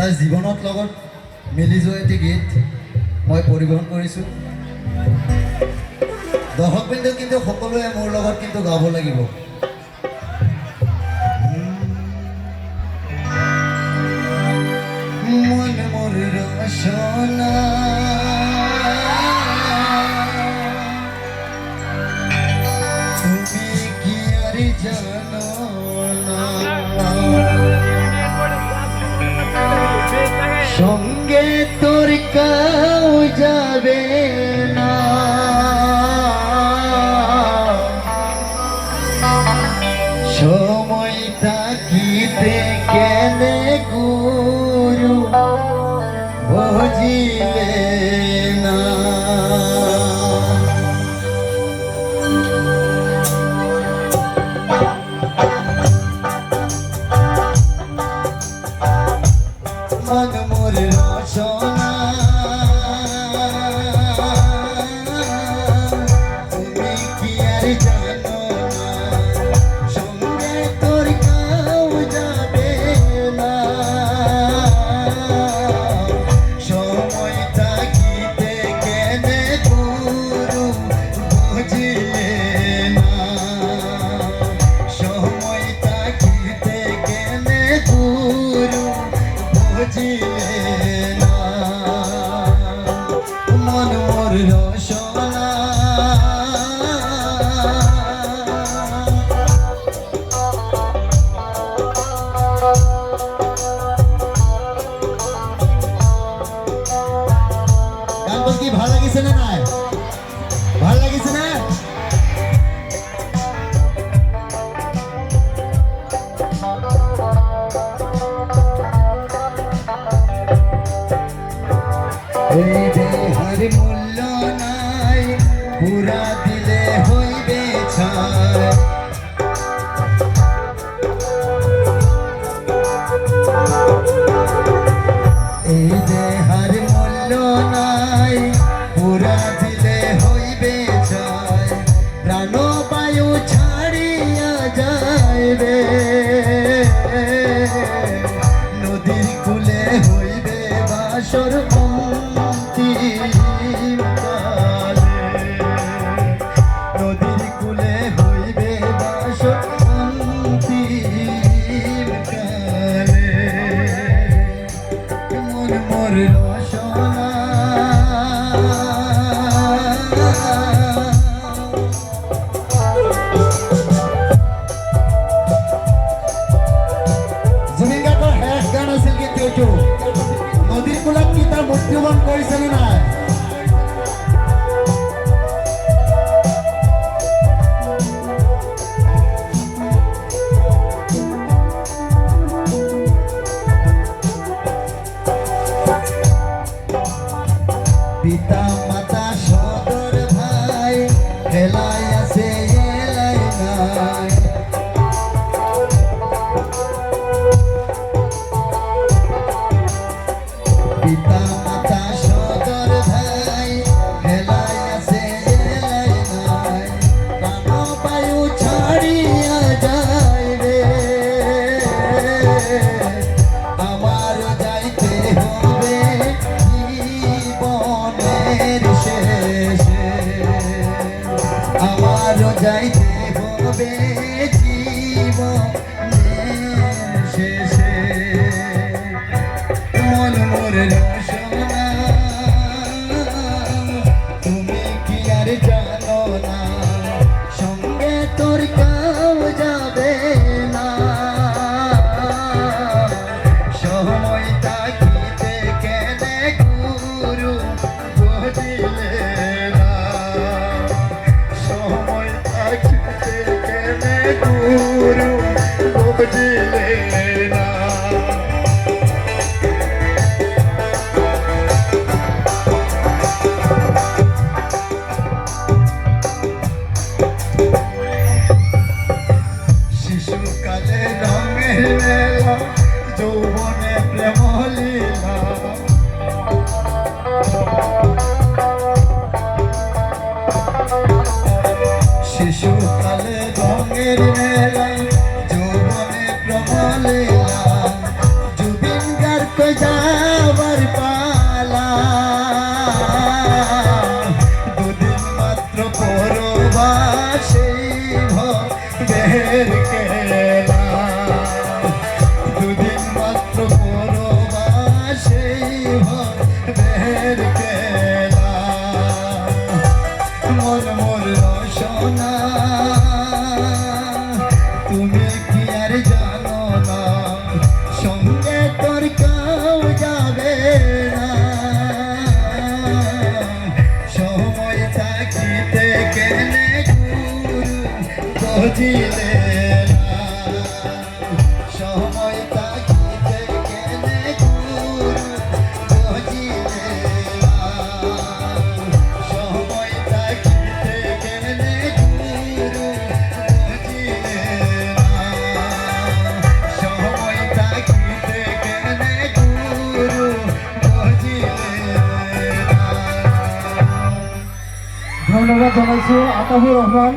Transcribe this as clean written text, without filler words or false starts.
তাৰ জীৱনত লগত মিলি যোৱা এটি গীত মই পৰিৱেশন কৰিছোঁ। দৰ্শকবৃন্দ কিন্তু সকলোৱে মোৰ লগত কিন্তু গাব লাগিব। মন মোৰ ৰচনা তুমি কি আর জানো না, সঙ্গে তোর কাউ যাবে না, সময় থাকিতে কেনে গুরু বুঝিলে না। মন মোর রচনা তুমি কি আর জানো না, সঙ্গে তোর কাউ যাবে না, সময় থাকিতে কেনে গুরু বুঝিলে না, সময় থাকিতে কেনে গুরু বুঝিলে না। মন মোর রচনা গানটো কি ভাল লাগিছে নে নাই? ভাল লাগিছে না? এই দেহার মূল্য নাই, পুরা দিলে হইবে ছাই, এই দেহার মূল্য নাই, পুরা দিলে হইবে ছাই, প্রাণ বায়ু ছাড়িয়া যাইবে, নদীর কূলে হইবে বাসর অন্তিম কালে, নদীর কূলে হইবে বাসর অন্তিম কালে। মন মোর রচনা জুবিন গাৰ্গৰ শেষ গান আছিল কিন্তু এইটো। নদীৰ কূলত কি তাৰ মৃত্যুবৰণ কৰিছে নে নাই? পিতা মাতা সদর ভাই হেলাই আছে এলাই নাই, পিতা মাতা সদর ভাই হেলাই আছে এলাই নাই, প্রাণ বায়ু ছাড়িয়া যাইবে, আমার যাইতে হবে জীবনের শেষে, আমার যাইতে হবে জীবনের শেষে। মন মোর রচনা তুমি কি আর জানো না, সঙ্গে তোর কাউ যাবে না, সময় থাকিতে কেনে গুরু বুঝিলে না, সময় থাকিতে কেনে গুরু বুঝিলে না। শিশুকালে রঙের মেলা, যৌবনে প্রেম লীলা, শিশুকালে রঙের মেলা, যৌবনে প্রেম লীলা, জুবিন গার্গ বুঝিলে না। সময় থাকিতে কেনে গুরু বুঝিলে না। সময় থাকিতে কেনে গুরু বুঝিলে না। সময় থাকিতে কেনে গুরু বুঝিলে না। ধন্যবাদ জানাইছো আতাহুর রহমান।